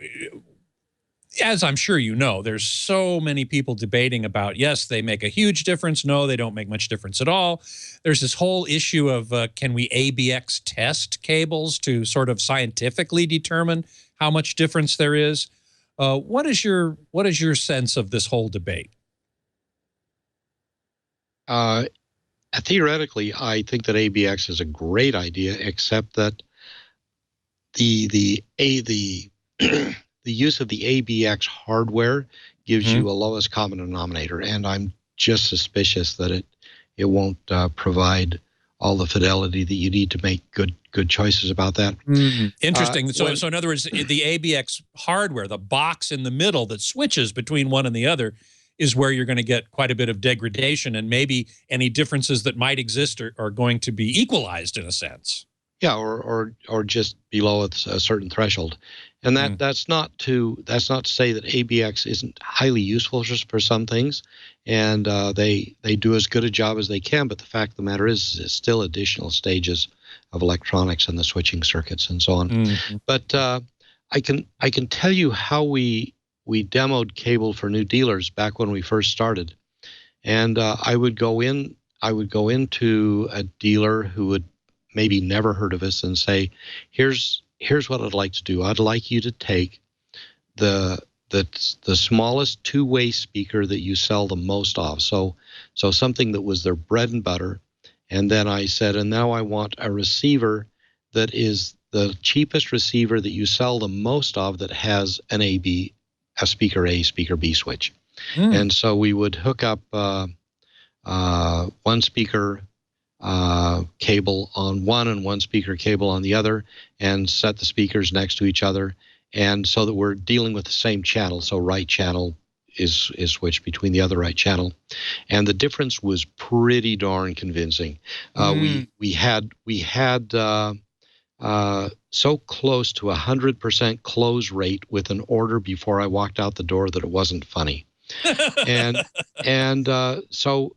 As I'm sure you know, there's so many people debating about, yes, they make a huge difference. No, they don't make much difference at all. There's this whole issue of can we ABX test cables to sort of scientifically determine how much difference there is? What is your sense of this whole debate? Theoretically, I think that ABX is a great idea, except that the use of the ABX hardware gives you a lowest common denominator, and I'm just suspicious that it won't provide all the fidelity that you need to make good choices about that. Interesting. So in other words, the ABX hardware, the box in the middle that switches between one and the other, is where you're going to get quite a bit of degradation, and maybe any differences that might exist are going to be equalized in a sense. Yeah, or just below a certain threshold. And that's not to say that ABX isn't highly useful for some things, and they do as good a job as they can. But the fact of the matter is, it's still additional stages of electronics and the switching circuits and so on. But I can tell you how we demoed cable for new dealers back when we first started, and I would go into a dealer who would maybe never heard of us and say, here's what I'd like to do. I'd like you to take the smallest two-way speaker that you sell the most of. So something that was their bread and butter. And then I said, and now I want a receiver that is the cheapest receiver that you sell the most of that has a speaker A, speaker B switch. And so we would hook up one speaker cable on one and one speaker cable on the other, and set the speakers next to each other, and so that we're dealing with the same channel. So right channel is switched between the other right channel, and the difference was pretty darn convincing. We had so close to 100% close rate with an order before I walked out the door that it wasn't funny, and so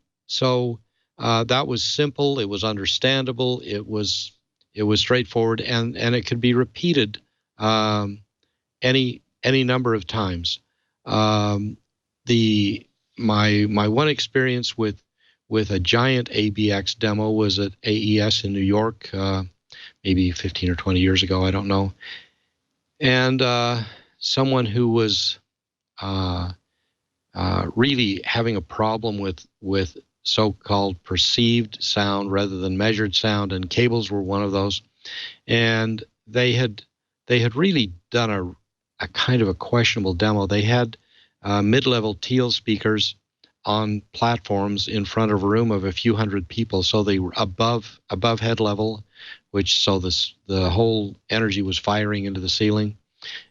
that was simple. It was understandable. It was straightforward, and it could be repeated any number of times. My one experience with a giant ABX demo was at AES in New York, maybe 15 or 20 years ago. I don't know. And someone who was really having a problem with so-called perceived sound rather than measured sound, and cables were one of those. And they had really done a kind of a questionable demo. They had mid-level teal speakers on platforms in front of a room of a few hundred people, so they were above head level, so the whole energy was firing into the ceiling,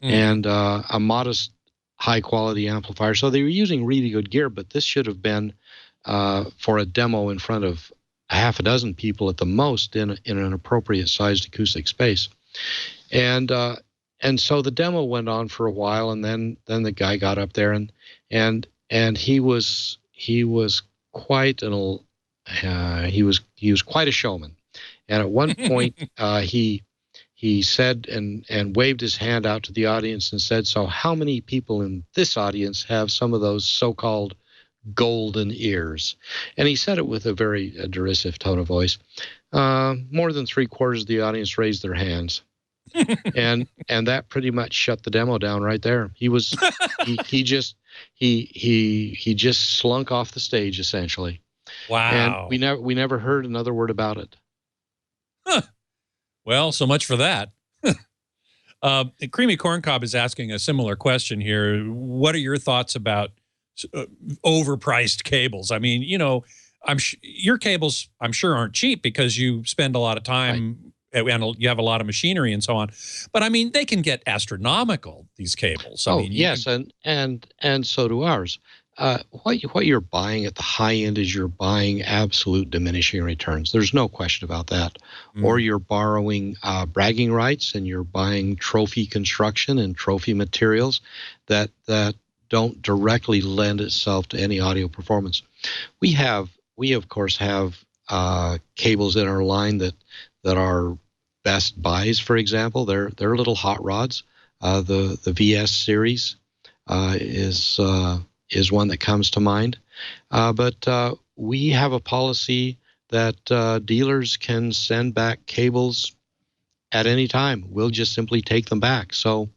and a modest high-quality amplifier. So they were using really good gear, but this should have been for a demo in front of a half a dozen people at the most in an appropriate sized acoustic space. And so the demo went on for a while, and then the guy got up there and he was quite he was quite a showman. And at one point he he said and waved his hand out to the audience and said, "So how many people in this audience have some of those so-called golden ears?" And he said it with a very derisive tone of voice. More than 3/4 of the audience raised their hands. and that pretty much shut the demo down right there. He was he just slunk off the stage essentially. Wow. And we never heard another word about it. Huh. Well, so much for that. Creamy Corncob is asking a similar question here. What are your thoughts about overpriced cables? I mean, you know, your cables, I'm sure, aren't cheap because you spend a lot of time and you have a lot of machinery and so on. But I mean, they can get astronomical, these cables. I mean, yes, and so do ours. What you're buying at the high end is you're buying absolute diminishing returns. There's no question about that. Or you're borrowing bragging rights, and you're buying trophy construction and trophy materials that don't directly lend itself to any audio performance. We of course have cables in our line that are best buys. For example, they're little hot rods. The VS series is one that comes to mind. But we have a policy that dealers can send back cables at any time. We'll just simply take them back. So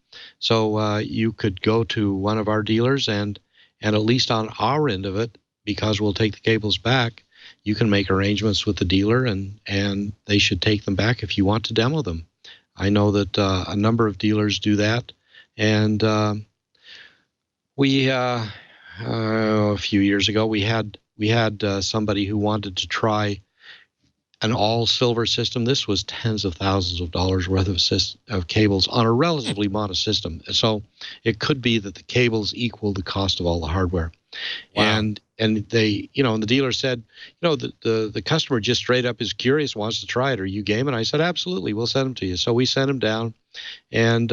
you could go to one of our dealers and at least on our end of it, because we'll take the cables back, you can make arrangements with the dealer and they should take them back if you want to demo them. I know that a number of dealers do that. And a few years ago, we had somebody who wanted to try an all-silver system. This was tens of thousands of dollars worth of cables on a relatively modest system. So it could be that the cables equal the cost of all the hardware. Wow. And they, and the dealer said, the customer just straight up is curious, wants to try it. Are you game? And I said, absolutely, we'll send them to you. So we sent them down, and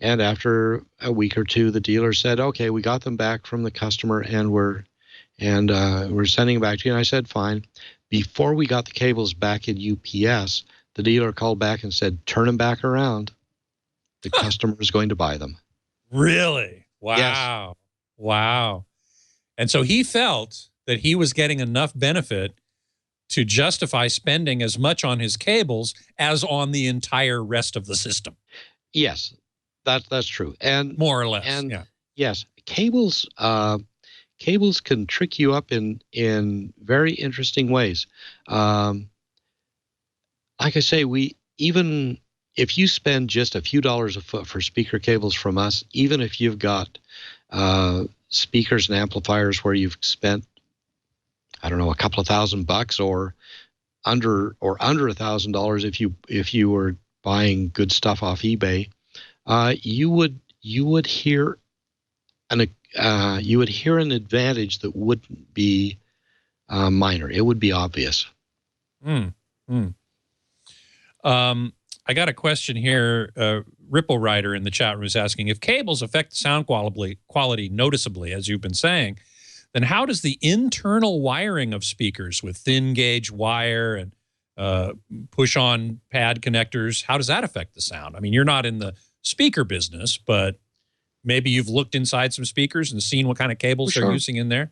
after a week or two, the dealer said, okay, we got them back from the customer, and we're sending them back to you. And I said, fine. Before we got the cables back in UPS, the dealer called back and said, turn them back around. The customer is going to buy them. Really? Wow. Yes. Wow. And so he felt that he was getting enough benefit to justify spending as much on his cables as on the entire rest of the system. Yes, that's true. And more or less. And yeah. Yes, cables can trick you up in very interesting ways. Like I say, even if you spend just a few dollars a foot for speaker cables from us, even if you've got speakers and amplifiers where you've spent, I don't know, a couple of $1,000 or under $1,000 if you were buying good stuff off eBay, you would hear an advantage that wouldn't be minor. It would be obvious. I got a question here. Ripple Rider in the chat room is asking, if cables affect the sound quality noticeably, as you've been saying, then how does the internal wiring of speakers with thin gauge wire and push-on pad connectors, how does that affect the sound? I mean, you're not in the speaker business, but maybe you've looked inside some speakers and seen what kind of cables they're using in there?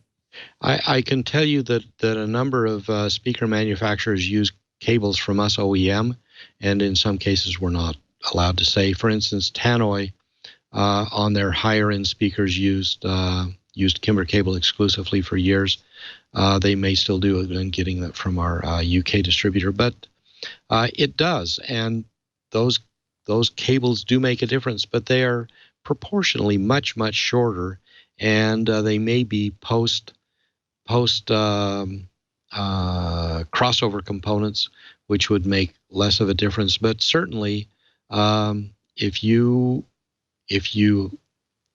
I can tell you that a number of speaker manufacturers use cables from us OEM, and in some cases we're not allowed to say. For instance, Tannoy on their higher-end speakers used Kimber Cable exclusively for years. They may still do it and getting that from our UK distributor, but it does, and those cables do make a difference, but they are proportionally much shorter, and they may be post crossover components, which would make less of a difference. But certainly, if you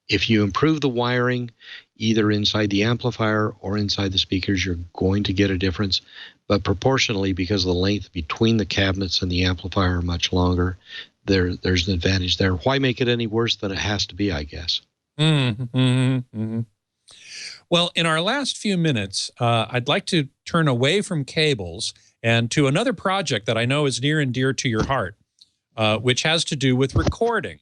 improve the wiring either inside the amplifier or inside the speakers, you're going to get a difference. But proportionally, because the length between the cabinets and the amplifier are much longer, there's an advantage there. Why make it any worse than it has to be, I guess? Well, in our last few minutes, I'd like to turn away from cables and to another project that I know is near and dear to your heart. which has to do with recording,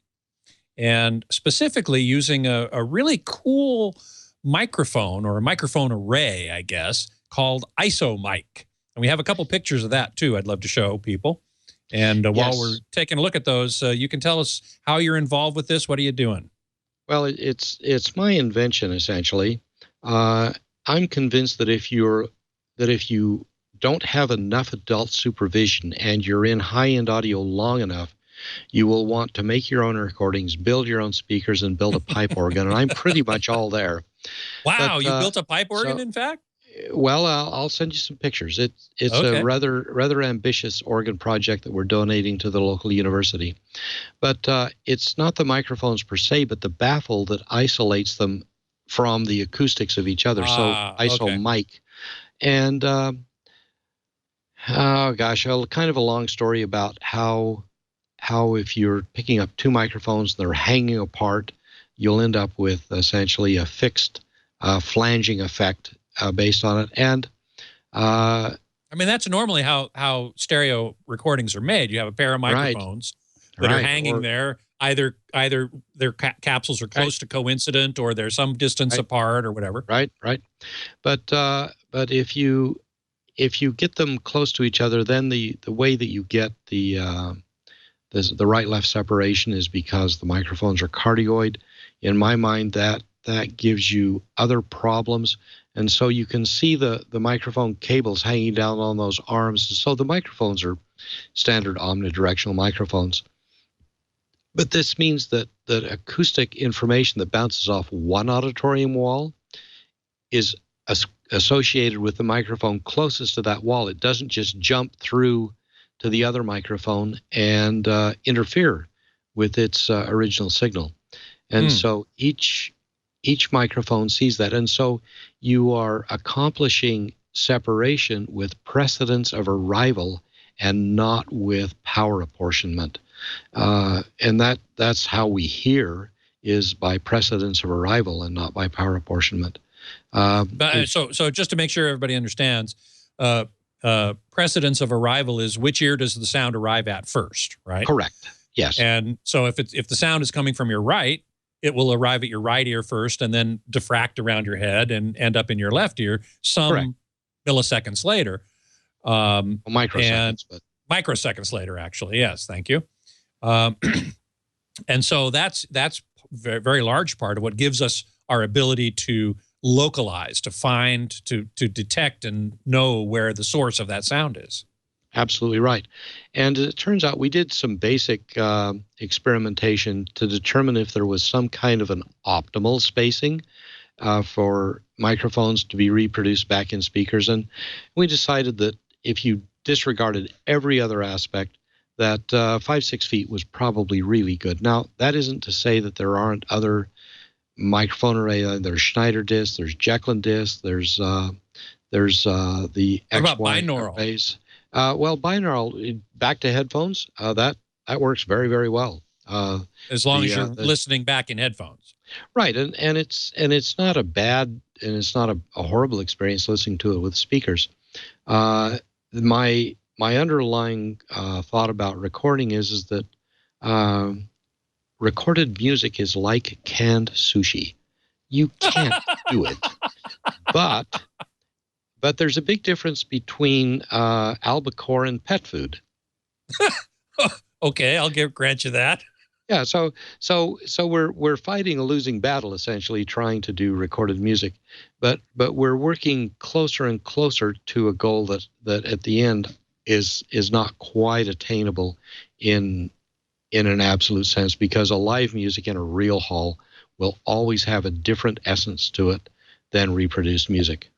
and specifically using a really cool microphone, or a microphone array, I guess, called isomike. And we have a couple pictures of that too I'd love to show people. And while we're taking a look at those, you can tell us how you're involved with this. What are you doing? Well, it's my invention, essentially. I'm convinced that if you don't have enough adult supervision and you're in high-end audio long enough, you will want to make your own recordings, build your own speakers, and build a pipe organ. And I'm pretty much all there. Wow, you built a pipe organ, in fact? Well, I'll send you some pictures. It's okay. a rather ambitious organ project that we're donating to the local university. But it's not the microphones per se, but the baffle that isolates them from the acoustics of each other. So isomike. Okay. And oh gosh, kind of a long story about how if you're picking up two microphones and they're hanging apart, you'll end up with essentially a fixed flanging effect based on it. And I mean, that's normally how stereo recordings are made. You have a pair of microphones that are hanging there. Either their capsules are close to coincident, or they're some distance apart, or whatever. Right. But if you get them close to each other, then the way that you get the right-left separation is because the microphones are cardioid. In my mind, that gives you other problems. And so you can see the microphone cables hanging down on those arms. So the microphones are standard omnidirectional microphones. But this means that acoustic information that bounces off one auditorium wall is associated with the microphone closest to that wall. It doesn't just jump through to the other microphone and interfere with its original signal. And so each microphone sees that. And so you are accomplishing separation with precedence of arrival and not with power apportionment. And that's how we hear, is by precedence of arrival and not by power apportionment. So just to make sure everybody understands, precedence of arrival is which ear does the sound arrive at first, right? Correct. Yes. And so if the sound is coming from your right, it will arrive at your right ear first and then diffract around your head and end up in your left ear some milliseconds later. Microseconds, but microseconds later, actually. Yes, thank you. And so that's very, very large part of what gives us our ability to localize, to find, to detect and know where the source of that sound is. Absolutely right. And it turns out we did some basic experimentation to determine if there was some kind of an optimal spacing for microphones to be reproduced back in speakers. And we decided that if you disregarded every other aspect, that 5-6 feet was probably really good. Now, that isn't to say that there aren't other microphone array. There's Schneider disc, there's Jecklin disc, there's the XY binaural arrays. Well, binaural back to headphones, that works very, very well. As long as you're listening back in headphones. Right, and it's not a bad, and it's not a horrible experience listening to it with speakers. My underlying thought about recording is that recorded music is like canned sushi. You can't do it, but there's a big difference between albacore and pet food. Okay, I'll grant you that. Yeah, so we're fighting a losing battle, essentially, trying to do recorded music, but we're working closer and closer to a goal that at the end is not quite attainable in an absolute sense, because a live music in a real hall will always have a different essence to it than reproduced music.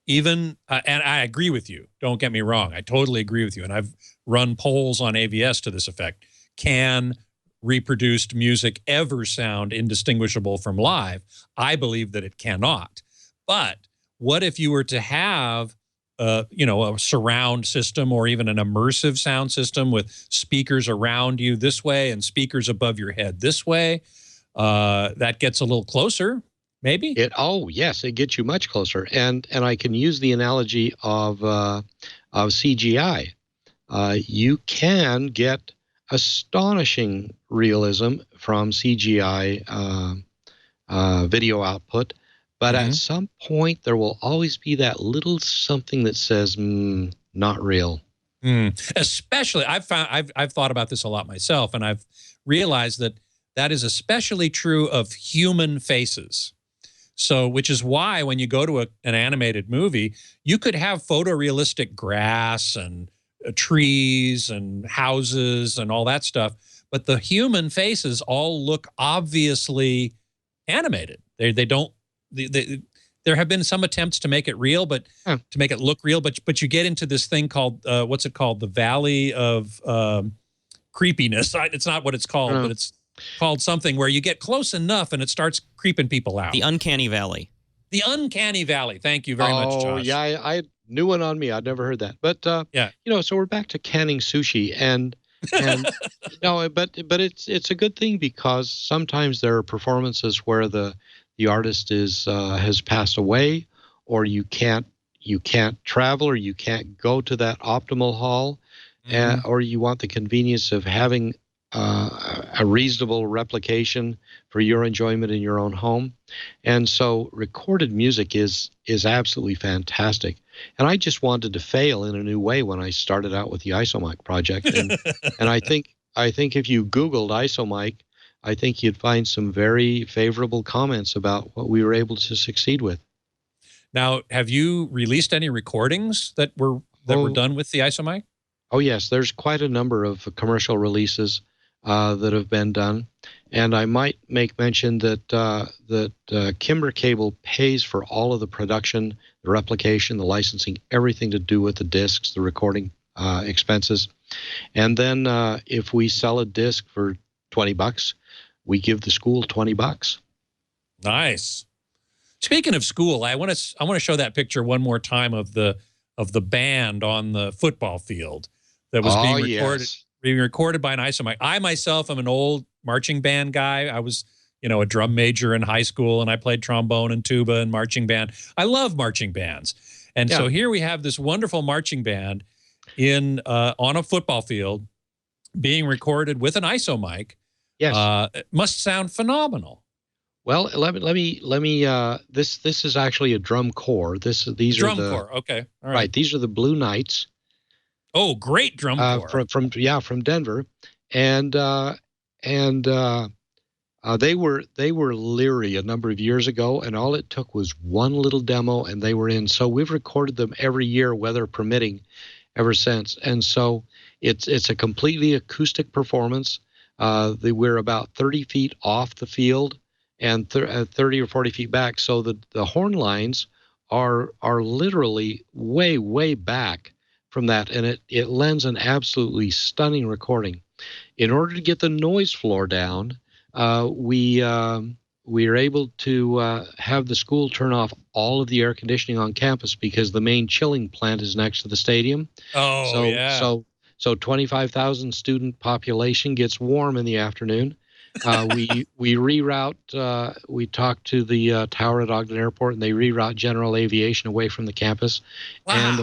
Even, and I agree with you, don't get me wrong, I totally agree with you, and I've run polls on AVS to this effect. Can reproduced music ever sound indistinguishable from live? I believe that it cannot. But what if you were to have a surround system, or even an immersive sound system with speakers around you this way and speakers above your head this way? That gets a little closer, maybe? Yes, it gets you much closer. And I can use the analogy of CGI. you can get astonishing realism from CGI video output, but at some point there will always be that little something that says, not real. Especially, I've thought about this a lot myself, and I've realized that that is especially true of human faces. So, which is why when you go to an animated movie, you could have photorealistic grass and trees and houses and all that stuff, but the human faces all look obviously animated. They don't. There have been some attempts to make it real, but to make it look real, but you get into this thing called what's it called? The Valley of Creepiness. It's not what it's called, but it's called something where you get close enough and it starts creeping people out. The Uncanny Valley. The Uncanny Valley. Thank you very much, Josh. Oh, yeah, I new one on me. I'd never heard that. But yeah, so we're back to canning sushi, and no, but it's a good thing, because sometimes there are performances where the artist has passed away, or you can't travel, or you can't go to that optimal hall, or you want the convenience of having a reasonable replication for your enjoyment in your own home. And so recorded music is absolutely fantastic. And I just wanted to fail in a new way when I started out with the isomike project. And I think if you Googled isomike, I think you'd find some very favorable comments about what we were able to succeed with. Now, have you released any recordings that were done with the isomike? Oh yes, there's quite a number of commercial releases that have been done, and I might make mention that Kimber Cable pays for all of the production, the replication, the licensing, everything to do with the discs, the recording expenses. And then if we sell a disc for $20, we give the school $20. Nice. Speaking of school, I want to show that picture one more time of the band on the football field that was being recorded by an isomike. I myself am an old marching band guy. I was, a drum major in high school, and I played trombone and tuba and marching band. I love marching bands. And so here we have this wonderful marching band on a football field being recorded with an isomike. Yes. It must sound phenomenal. Well, let me. This is actually a drum corps. These are the drum corps. Okay, all right. These are the Blue Knights. Oh, great drum corps from Denver, and they were leery a number of years ago, and all it took was one little demo, and they were in. So we've recorded them every year, weather permitting, ever since. And so it's a completely acoustic performance. We're about 30 feet off the field and 30 or 40 feet back. So the horn lines are literally way back from that, and it lends an absolutely stunning recording. In order to get the noise floor down, we are able to have the school turn off all of the air conditioning on campus, because the main chilling plant is next to the stadium. So 25,000 student population gets warm in the afternoon. We reroute. We talk to the tower at Ogden Airport, and they reroute general aviation away from the campus. Wow. And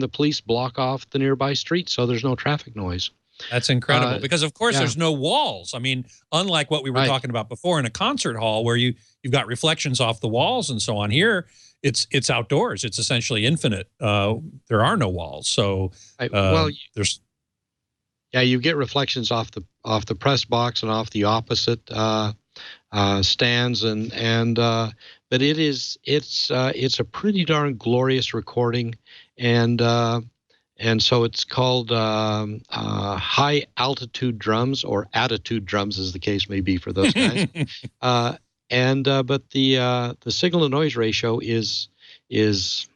the police block off the nearby streets, so there's no traffic noise. That's incredible, because of course there's no walls. I mean, unlike what we were talking about before in a concert hall, where you've got reflections off the walls and so on. Here, it's outdoors. It's essentially infinite. There are no walls, so there's. Yeah, you get reflections off the press box and off the opposite stands, but it's a pretty darn glorious recording, and so it's called high altitude drums, or attitude drums, as the case may be for those guys. But the signal to noise ratio is 60-70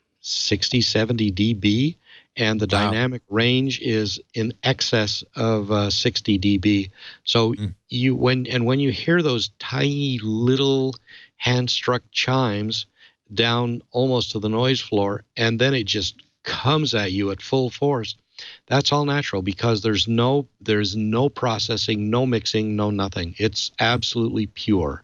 dB. And the dynamic range is in excess of 60 dB. So when you hear those tiny little hand-struck chimes down almost to the noise floor, and then it just comes at you at full force, that's all natural, because there's no processing, no mixing, no nothing. It's absolutely pure.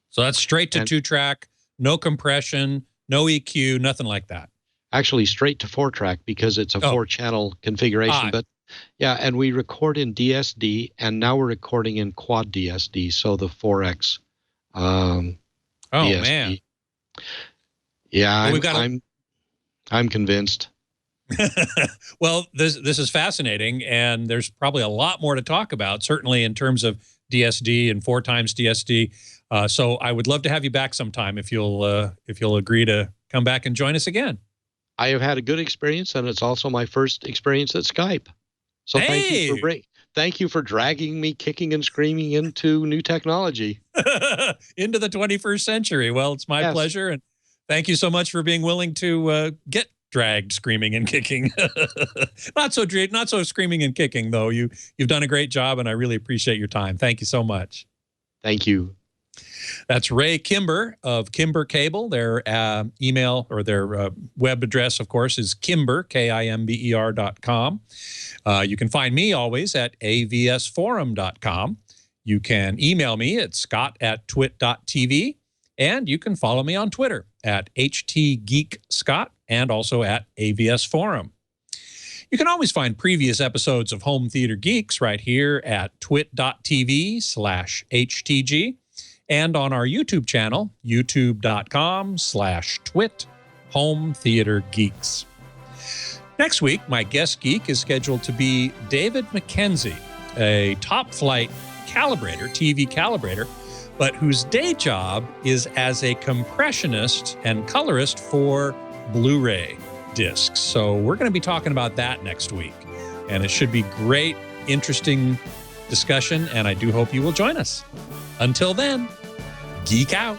So that's straight to 2-track, no compression, no EQ, nothing like that. actually straight to 4-track because it's a 4-channel configuration. But yeah, and we record in DSD, and now we're recording in quad DSD, so the 4X DSD. Man. Yeah, well, I'm convinced. Well, this is fascinating, and there's probably a lot more to talk about, certainly in terms of DSD and 4 times DSD. So I would love to have you back sometime if you'll agree to come back and join us again. I have had a good experience, and it's also my first experience at Skype. So thank you for dragging me kicking and screaming into new technology. Into the 21st century. Well, it's my pleasure, and thank you so much for being willing to get dragged screaming and kicking. Not so screaming and kicking, though. You've done a great job, and I really appreciate your time. Thank you so much. Thank you. That's Ray Kimber of Kimber Cable. Their email or their web address, of course, is Kimber, KIMBER.com. You can find me always at avsforum.com. You can email me at scott@twit.tv, and you can follow me on Twitter at htgeekscott and also at avsforum. You can always find previous episodes of Home Theater Geeks right here at twit.tv/htg. and on our YouTube channel, youtube.com/twit Home Theater Geeks. Next week, my guest geek is scheduled to be David McKenzie, a top-flight calibrator, TV calibrator, but whose day job is as a compressionist and colorist for Blu-ray discs. So we're going to be talking about that next week, and it should be great, interesting discussion, and I do hope you will join us. Until then, geek out.